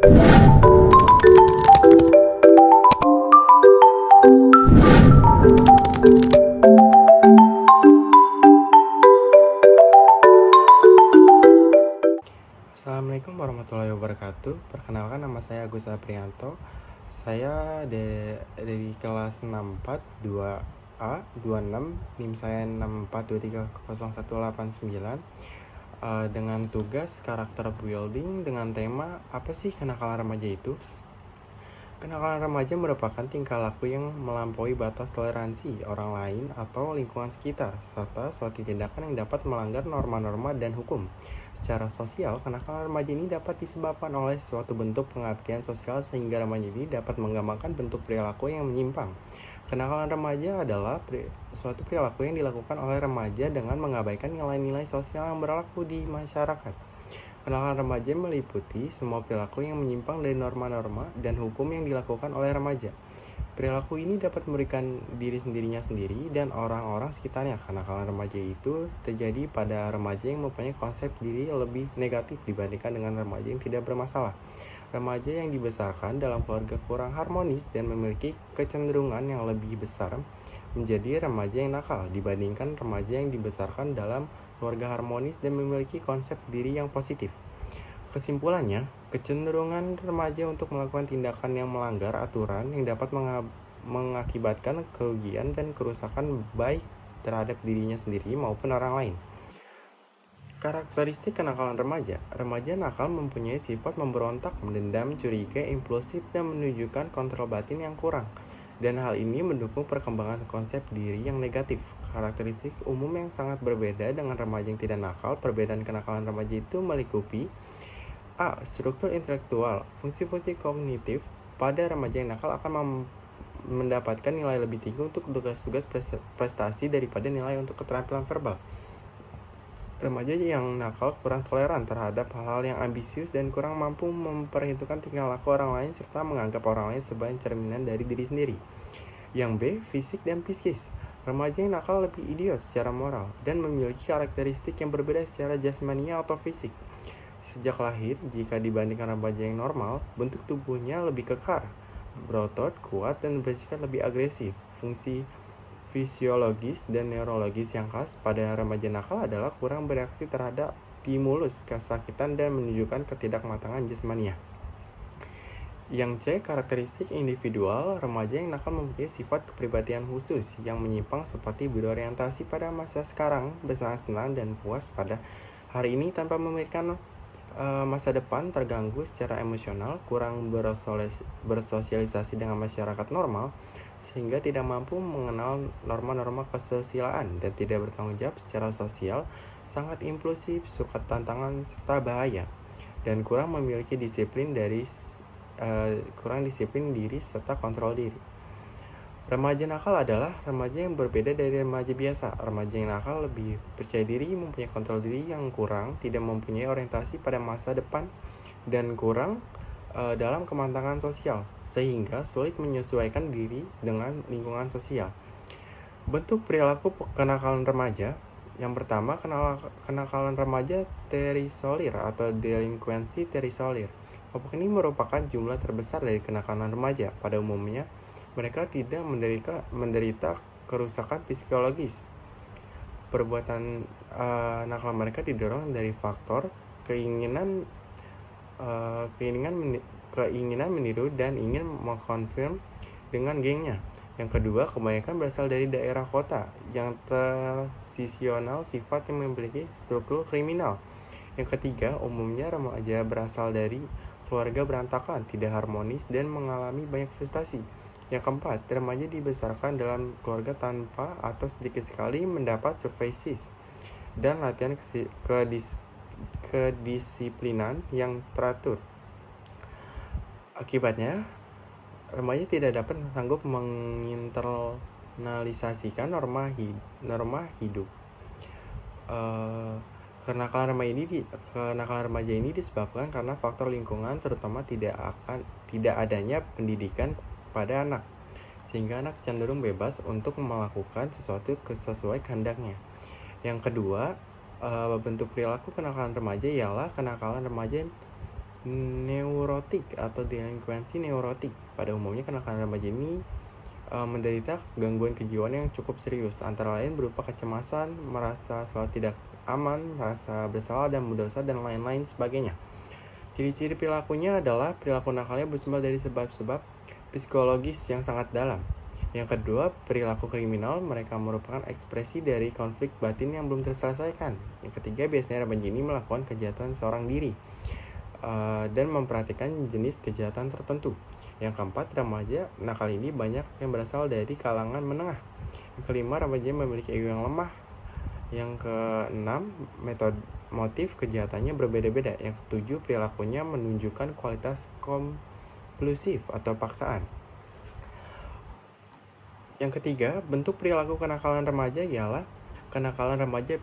Assalamualaikum warahmatullahi wabarakatuh. Perkenalkan, nama saya Agus Aprianto. Saya dari kelas 64 2A 26, NIM saya 642300189, dengan tugas karakter building dengan tema apa sih kenakalan remaja itu? Kenakalan remaja merupakan tingkah laku yang melampaui batas toleransi orang lain atau lingkungan sekitar, serta suatu tindakan yang dapat melanggar norma-norma dan hukum. Secara sosial, kenakalan remaja ini dapat disebabkan oleh suatu bentuk pengabdian sosial sehingga remaja ini dapat menggambarkan bentuk perilaku yang menyimpang. Kenakalan remaja adalah suatu perilaku yang dilakukan oleh remaja dengan mengabaikan nilai-nilai sosial yang berlaku di masyarakat. Kenakalan remaja meliputi semua perilaku yang menyimpang dari norma-norma dan hukum yang dilakukan oleh remaja. Perilaku ini dapat merugikan diri sendirinya sendiri dan orang-orang sekitarnya. Kenakalan remaja itu terjadi pada remaja yang mempunyai konsep diri lebih negatif dibandingkan dengan remaja yang tidak bermasalah. Remaja yang dibesarkan dalam keluarga kurang harmonis dan memiliki kecenderungan yang lebih besar menjadi remaja yang nakal dibandingkan remaja yang dibesarkan dalam keluarga harmonis dan memiliki konsep diri yang positif. Kesimpulannya, kecenderungan remaja untuk melakukan tindakan yang melanggar aturan yang dapat mengakibatkan kerugian dan kerusakan baik terhadap dirinya sendiri maupun orang lain. Karakteristik kenakalan remaja. Remaja nakal mempunyai sifat memberontak, mendendam, curiga, impulsif, dan menunjukkan kontrol batin yang kurang. Dan hal ini mendukung perkembangan konsep diri yang negatif. Karakteristik umum yang sangat berbeda dengan remaja yang tidak nakal. Perbedaan kenakalan remaja itu meliputi A. Struktur intelektual. Fungsi-fungsi kognitif pada remaja yang nakal akan mendapatkan nilai lebih tinggi untuk tugas-tugas prestasi daripada nilai untuk keterampilan verbal. Remaja yang nakal kurang toleran terhadap hal-hal yang ambisius dan kurang mampu memperhitungkan tingkah laku orang lain serta menganggap orang lain sebagai cerminan dari diri sendiri. Yang B. Fisik dan psikis. Remaja yang nakal lebih idiot secara moral dan memiliki karakteristik yang berbeda secara jasmania atau fisik. Sejak lahir, jika dibandingkan remaja yang normal, bentuk tubuhnya lebih kekar, berotot, kuat, dan bersikap lebih agresif. Fungsi fisiologis dan neurologis yang khas pada remaja nakal adalah kurang bereaksi terhadap stimulus kesakitan dan menunjukkan ketidakmatangan jasmania. Yang C. Karakteristik individual. Remaja yang nakal mempunyai sifat kepribadian khusus yang menyimpang seperti berorientasi pada masa sekarang, bersenang-senang dan puas pada hari ini tanpa memikirkan masa depan, terganggu secara emosional, kurang bersosialisasi dengan masyarakat normal, sehingga tidak mampu mengenal norma-norma kesusilaan dan tidak bertanggung jawab secara sosial, sangat impulsif, suka tantangan serta bahaya, dan kurang memiliki disiplin diri serta kontrol diri. Remaja nakal adalah remaja yang berbeda dari remaja biasa. Remaja yang nakal lebih percaya diri, mempunyai kontrol diri yang kurang, tidak mempunyai orientasi pada masa depan, dan kurang dalam kematangan sosial, sehingga sulit menyesuaikan diri dengan lingkungan sosial. Bentuk perilaku kenakalan remaja. Yang pertama, kenakalan remaja terisolir atau delinkuensi terisolir. Kelompok ini merupakan jumlah terbesar dari kenakalan remaja. Pada umumnya, mereka tidak menderita kerusakan psikologis. Perbuatan nakal mereka didorong dari faktor keinginan meniru dan ingin mengkonfirm dengan gengnya. Yang kedua, kebanyakan berasal dari daerah kota yang transisional sifat yang memiliki struktur kriminal. Yang ketiga, umumnya remaja berasal dari keluarga berantakan, tidak harmonis, dan mengalami banyak frustasi. Yang keempat, remaja dibesarkan dalam keluarga tanpa atau sedikit sekali mendapat supervisi dan latihan kedisiplinan yang teratur. Akibatnya, remaja tidak dapat sanggup menginternalisasikan norma hidup. Kenakalan remaja ini disebabkan karena faktor lingkungan, terutama tidak adanya pendidikan pada anak, sehingga anak cenderung bebas untuk melakukan sesuatu sesuai kehendaknya. Yang kedua, bentuk perilaku kenakalan remaja ialah kenakalan remaja neurotik atau delinkuensi neurotik. Pada umumnya kenakalan remaja ini menderita gangguan kejiwaan yang cukup serius, antara lain berupa kecemasan, merasa selalu tidak aman, merasa bersalah dan berdosa, dan lain-lain sebagainya. Ciri-ciri perilakunya adalah perilaku nakalnya bersumber dari sebab-sebab psikologis yang sangat dalam. Yang kedua, perilaku kriminal, mereka merupakan ekspresi dari konflik batin yang belum terselesaikan. Yang ketiga, biasanya remaja ini melakukan kejahatan seorang diri dan memperhatikan jenis kejahatan tertentu. Yang keempat, remaja nakal ini banyak yang berasal dari kalangan menengah. Yang kelima, remaja memiliki ego yang lemah. Yang keenam, motif kejahatannya berbeda-beda. Yang ketujuh, perilakunya menunjukkan kualitas kompulsif atau paksaan. Yang ketiga, bentuk perilaku kenakalan remaja ialah kenakalan remaja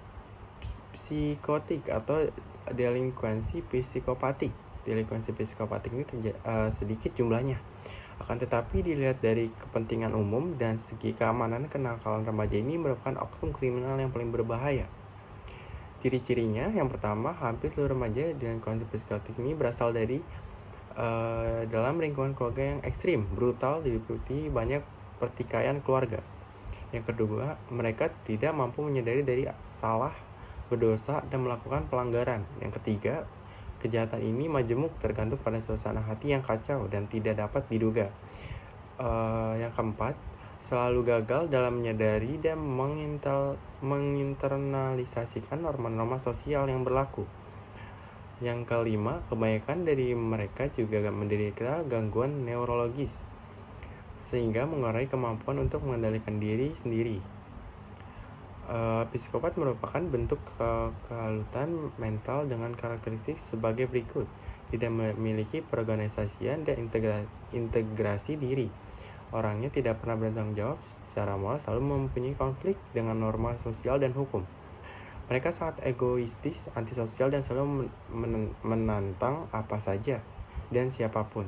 psikotik atau delinkuensi psikopatik. Delinkuensi psikopatik ini sedikit jumlahnya. Akan tetapi dilihat dari kepentingan umum dan segi keamanan, kenakalan remaja ini merupakan oknum kriminal yang paling berbahaya. Ciri-cirinya, yang pertama, hampir seluruh remaja delinkuensi psikotik ini berasal dari dalam lingkungan keluarga yang ekstrim, brutal, diliputi banyak pertikaian keluarga. Yang kedua, mereka tidak mampu menyadari dari salah, berdosa, dan melakukan pelanggaran. Yang ketiga, kejahatan ini majemuk, tergantung pada suasana hati yang kacau dan tidak dapat diduga. Yang keempat, selalu gagal dalam menyadari dan menginternalisasikan norma-norma sosial yang berlaku. Yang kelima, kebanyakan dari mereka juga menderita gangguan neurologis, sehingga mengurangi kemampuan untuk mengendalikan diri sendiri. Psikopat merupakan bentuk kehalutan mental dengan karakteristik sebagai berikut: tidak memiliki perorganisasian dan integrasi diri. Orangnya tidak pernah bertanggung jawab secara moral, selalu mempunyai konflik dengan norma sosial dan hukum. Mereka sangat egoistis, antisosial, dan selalu menantang apa saja dan siapapun.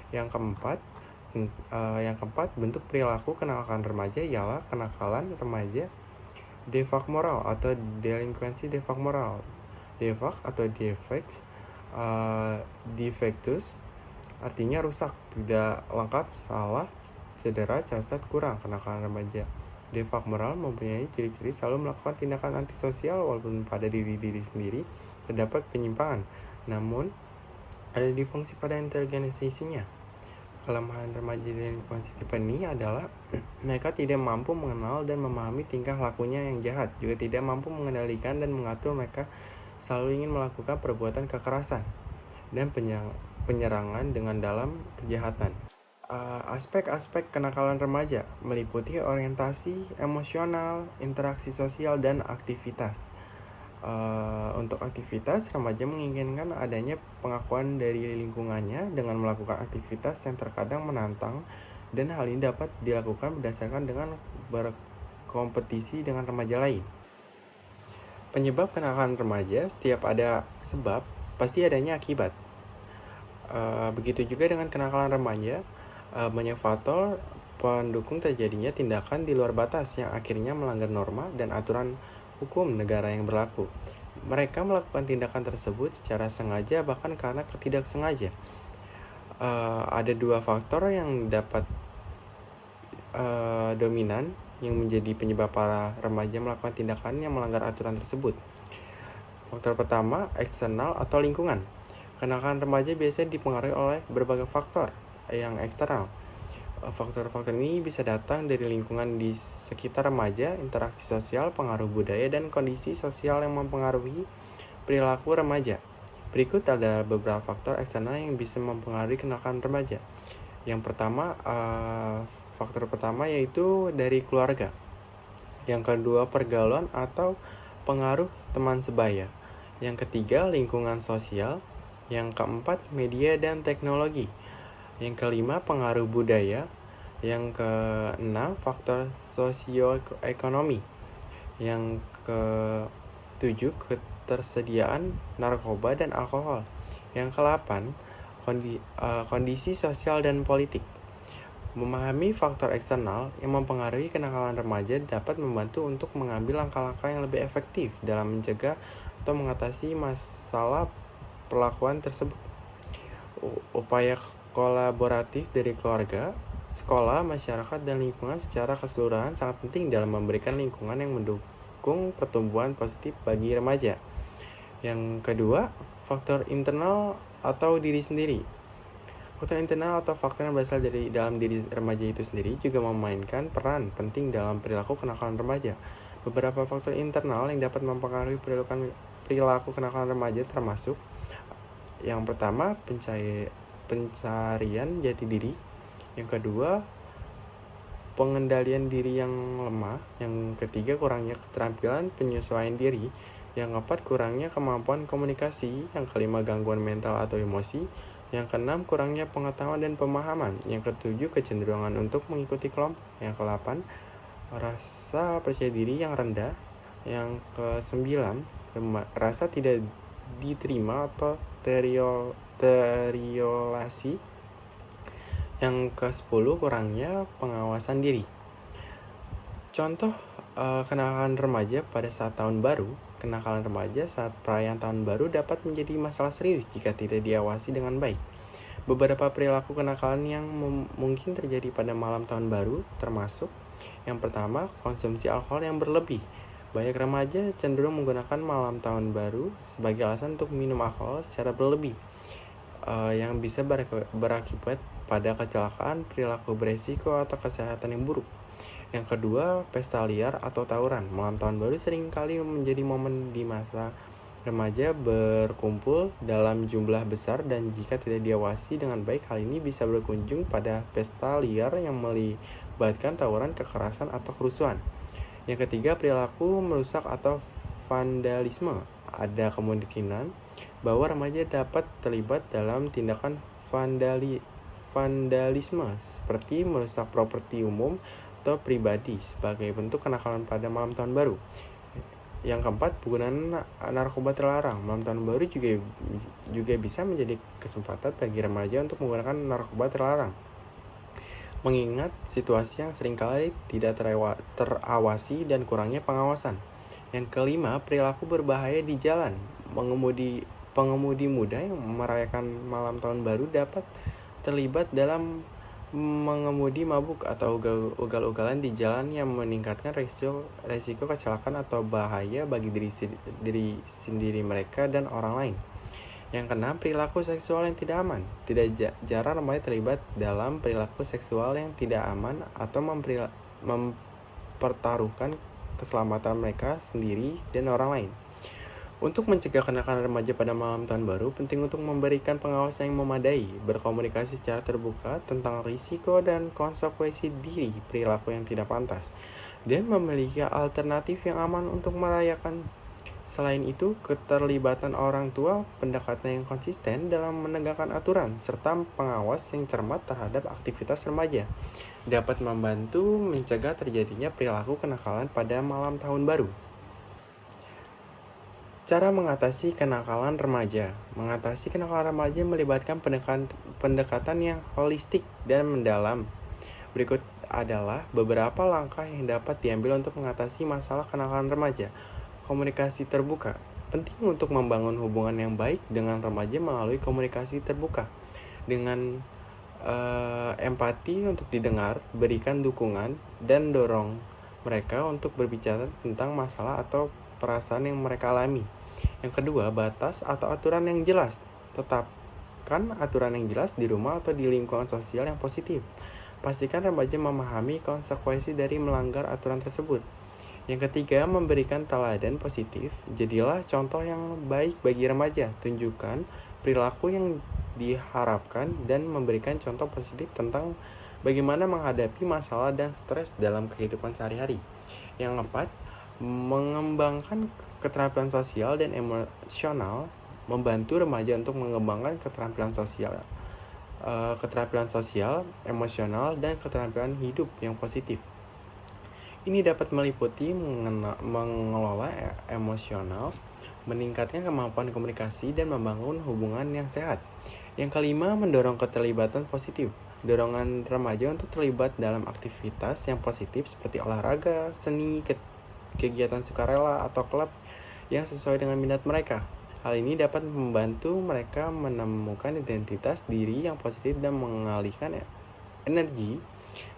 Yang keempat, bentuk perilaku kenakalan remaja ialah kenakalan remaja defak moral atau delinkuensi defak moral. Defak atau defectus artinya rusak, tidak lengkap, salah, cedera, cacat, kurang. Kenakalan remaja defak moral mempunyai ciri-ciri selalu melakukan tindakan antisosial walaupun pada diri sendiri terdapat penyimpangan, namun ada difungsi pada intelijensinya. Kelemahan remaja delinkuensi tipe ini adalah mereka tidak mampu mengenal dan memahami tingkah lakunya yang jahat, juga tidak mampu mengendalikan dan mengatur. Mereka selalu ingin melakukan perbuatan kekerasan dan penyerangan dengan dalam kejahatan. Aspek-aspek kenakalan remaja meliputi orientasi emosional, interaksi sosial, dan aktivitas. Untuk aktivitas, remaja menginginkan adanya pengakuan dari lingkungannya dengan melakukan aktivitas yang terkadang menantang, dan hal ini dapat dilakukan berdasarkan dengan berkompetisi dengan remaja lain. Penyebab kenakalan remaja, setiap ada sebab, pasti adanya akibat. Begitu juga dengan kenakalan remaja, banyak faktor pendukung terjadinya tindakan di luar batas yang akhirnya melanggar norma dan aturan hukum negara yang berlaku. Mereka melakukan tindakan tersebut secara sengaja, bahkan karena ketidaksengaja. Ada dua faktor yang dapat dominan yang menjadi penyebab para remaja melakukan tindakan yang melanggar aturan tersebut. Faktor pertama, eksternal atau lingkungan. Kenakalan remaja biasanya dipengaruhi oleh berbagai faktor yang eksternal. Faktor-faktor ini bisa datang dari lingkungan di sekitar remaja, interaksi sosial, pengaruh budaya, dan kondisi sosial yang mempengaruhi perilaku remaja. Berikut ada beberapa faktor eksternal yang bisa mempengaruhi kenakalan remaja. Yang pertama, faktor pertama yaitu dari keluarga. Yang kedua, pergaulan atau pengaruh teman sebaya. Yang ketiga, lingkungan sosial. Yang keempat, media dan teknologi. Yang kelima, pengaruh budaya. Yang keenam, faktor sosioekonomi. Yang ketujuh, ketersediaan narkoba dan alkohol. Yang ke-8, kondisi sosial dan politik. Memahami faktor eksternal yang mempengaruhi kenakalan remaja dapat membantu untuk mengambil langkah-langkah yang lebih efektif dalam mencegah atau mengatasi masalah perlakuan tersebut. Upaya kolaboratif dari keluarga, sekolah, masyarakat, dan lingkungan secara keseluruhan sangat penting dalam memberikan lingkungan yang mendukung pertumbuhan positif bagi remaja. Yang kedua, faktor internal atau diri sendiri. Faktor internal atau faktor yang berasal dari dalam diri remaja itu sendiri juga memainkan peran penting dalam perilaku kenakalan remaja. Beberapa faktor internal yang dapat mempengaruhi perilaku kenakalan remaja termasuk yang pertama, pencarian jati diri. Yang kedua, pengendalian diri yang lemah. Yang ketiga, kurangnya keterampilan penyesuaian diri. Yang keempat, kurangnya kemampuan komunikasi. Yang kelima, gangguan mental atau emosi. Yang keenam, kurangnya pengetahuan dan pemahaman. Yang ketujuh, kecenderungan untuk mengikuti kelompok. Yang kedelapan, rasa percaya diri yang rendah. Yang kesembilan, rasa tidak diterima atau teriolasi. Yang ke-10, kurangnya pengawasan diri. Contoh kenakalan remaja pada saat tahun baru. Kenakalan remaja saat perayaan tahun baru dapat menjadi masalah serius jika tidak diawasi dengan baik. Beberapa perilaku kenakalan yang mungkin terjadi pada malam tahun baru termasuk yang pertama, konsumsi alkohol yang berlebih. Banyak remaja cenderung menggunakan malam tahun baru sebagai alasan untuk minum alkohol secara berlebih, yang bisa berakibat pada kecelakaan, perilaku beresiko, atau kesehatan yang buruk. Yang kedua, pesta liar atau tawuran. Malam tahun baru seringkali menjadi momen di masa remaja berkumpul dalam jumlah besar dan jika tidak diawasi dengan baik, hal ini bisa berkunjung pada pesta liar yang melibatkan tawuran, kekerasan, atau kerusuhan. Yang ketiga, perilaku merusak atau vandalisme. Ada kemungkinan bahwa remaja dapat terlibat dalam tindakan vandalisme seperti merusak properti umum atau pribadi sebagai bentuk kenakalan pada malam tahun baru. Yang keempat, penggunaan narkoba terlarang. Malam tahun baru juga bisa menjadi kesempatan bagi remaja untuk menggunakan narkoba terlarang, mengingat situasi yang seringkali tidak terawasi dan kurangnya pengawasan. Yang kelima, perilaku berbahaya di jalan. Pengemudi muda yang merayakan malam tahun baru dapat terlibat dalam mengemudi mabuk atau ugal-ugalan di jalan yang meningkatkan resiko kecelakaan atau bahaya bagi diri sendiri mereka dan orang lain. Yang keenam, perilaku seksual yang tidak aman. Tidak jarang remaja terlibat dalam perilaku seksual yang tidak aman atau mempertaruhkan keselamatan mereka sendiri dan orang lain. Untuk mencegah kenakalan remaja pada malam tahun baru, penting untuk memberikan pengawasan yang memadai, berkomunikasi secara terbuka tentang risiko dan konsekuensi diri perilaku yang tidak pantas, dan memiliki alternatif yang aman untuk merayakan. Selain itu, keterlibatan orang tua, pendekatan yang konsisten dalam menegakkan aturan, serta pengawas yang cermat terhadap aktivitas remaja dapat membantu mencegah terjadinya perilaku kenakalan pada malam tahun baru. Cara mengatasi kenakalan remaja. Mengatasi kenakalan remaja melibatkan pendekatan yang holistik dan mendalam. Berikut adalah beberapa langkah yang dapat diambil untuk mengatasi masalah kenakalan remaja. Komunikasi terbuka. Penting untuk membangun hubungan yang baik dengan remaja melalui komunikasi terbuka. Dengan empati untuk didengar, berikan dukungan, dan dorong mereka untuk berbicara tentang masalah atau perasaan yang mereka alami. Yang kedua, batas atau aturan yang jelas. Tetapkan aturan yang jelas di rumah atau di lingkungan sosial yang positif. Pastikan remaja memahami konsekuensi dari melanggar aturan tersebut. Yang ketiga, memberikan teladan positif. Jadilah contoh yang baik bagi remaja. Tunjukkan perilaku yang diharapkan dan memberikan contoh positif tentang bagaimana menghadapi masalah dan stres dalam kehidupan sehari-hari. Yang keempat, mengembangkan keterampilan sosial dan emosional. Membantu remaja untuk mengembangkan keterampilan sosial, emosional, dan keterampilan hidup yang positif. Ini dapat meliputi mengelola emosional, meningkatkan kemampuan komunikasi, dan membangun hubungan yang sehat. Yang kelima, mendorong keterlibatan positif. Dorongan remaja untuk terlibat dalam aktivitas yang positif seperti olahraga, seni, kegiatan sukarela, atau klub yang sesuai dengan minat mereka. Hal ini dapat membantu mereka menemukan identitas diri yang positif dan mengalihkan energi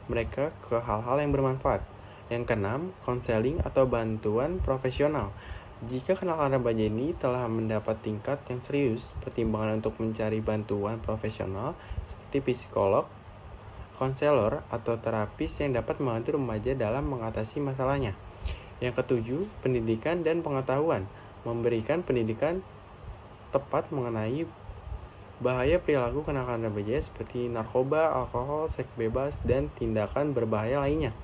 mereka ke hal-hal yang bermanfaat. Yang keenam, konseling atau bantuan profesional. Jika kenalan remaja ini telah mendapat tingkat yang serius, pertimbangan untuk mencari bantuan profesional seperti psikolog, konselor, atau terapis yang dapat membantu remaja dalam mengatasi masalahnya. Yang ketujuh, pendidikan dan pengetahuan. Memberikan pendidikan tepat mengenai bahaya perilaku kenakalan remaja seperti narkoba, alkohol, seks bebas, dan tindakan berbahaya lainnya.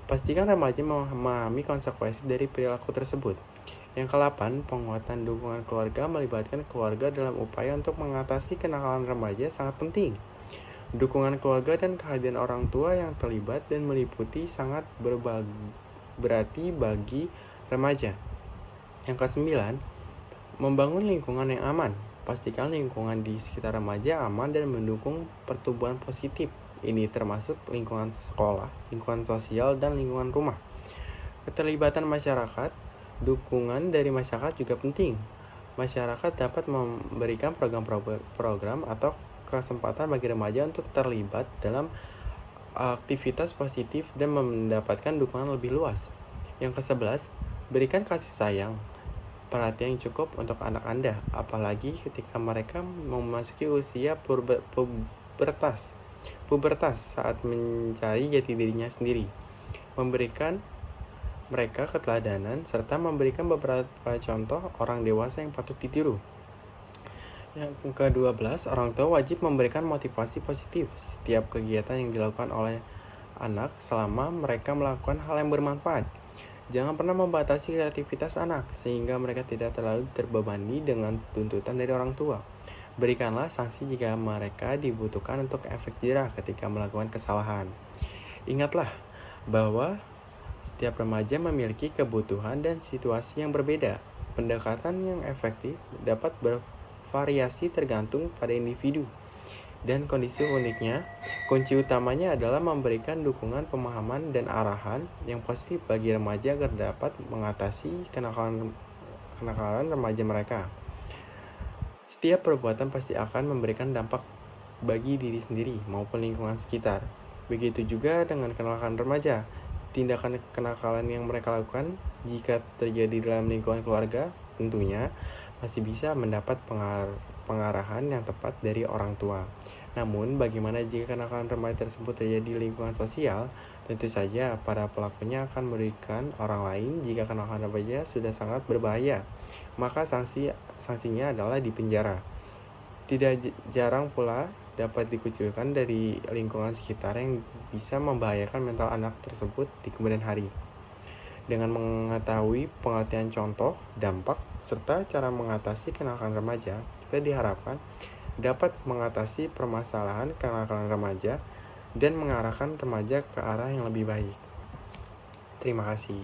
Pastikan remaja memahami konsekuensi dari perilaku tersebut. Yang ke-8, penguatan dukungan keluarga. Melibatkan keluarga dalam upaya untuk mengatasi kenakalan remaja sangat penting. Dukungan keluarga dan kehadiran orang tua yang terlibat dan meliputi sangat berarti bagi remaja. Yang ke-9, membangun lingkungan yang aman. Pastikan lingkungan di sekitar remaja aman dan mendukung pertumbuhan positif. Ini termasuk lingkungan sekolah, lingkungan sosial, dan lingkungan rumah. Keterlibatan masyarakat, dukungan dari masyarakat juga penting. Masyarakat dapat memberikan program atau kesempatan bagi remaja untuk terlibat dalam aktivitas positif dan mendapatkan dukungan lebih luas. Yang ke-11, berikan kasih sayang, perhatian yang cukup untuk anak Anda, apalagi ketika mereka memasuki usia pubertas saat mencari jati dirinya sendiri. Memberikan mereka keteladanan serta memberikan beberapa contoh orang dewasa yang patut ditiru. Yang ke-12, orang tua wajib memberikan motivasi positif setiap kegiatan yang dilakukan oleh anak selama mereka melakukan hal yang bermanfaat. Jangan pernah membatasi kreativitas anak sehingga mereka tidak terlalu terbebani dengan tuntutan dari orang tua. Berikanlah sanksi jika mereka dibutuhkan untuk efek jerah ketika melakukan kesalahan. Ingatlah bahwa setiap remaja memiliki kebutuhan dan situasi yang berbeda. Pendekatan yang efektif dapat bervariasi tergantung pada individu dan kondisi uniknya. Kunci utamanya adalah memberikan dukungan, pemahaman, dan arahan yang positif bagi remaja agar dapat mengatasi kenakalan remaja mereka. Setiap perbuatan pasti akan memberikan dampak bagi diri sendiri maupun lingkungan sekitar. Begitu juga dengan kenakalan remaja. Tindakan kenakalan yang mereka lakukan jika terjadi dalam lingkungan keluarga tentunya masih bisa mendapat pengarahan yang tepat dari orang tua. Namun, bagaimana jika kenakalan remaja tersebut terjadi di lingkungan sosial? Tentu saja para pelakunya akan merugikan orang lain. Jika kenakalan remaja sudah sangat berbahaya, maka sanksinya adalah di penjara. Tidak jarang pula dapat dikucilkan dari lingkungan sekitar yang bisa membahayakan mental anak tersebut di kemudian hari. Dengan mengetahui pengertian contoh, dampak, serta cara mengatasi kenakalan remaja, kita diharapkan dapat mengatasi permasalahan kenakalan remaja dan mengarahkan remaja ke arah yang lebih baik. Terima kasih.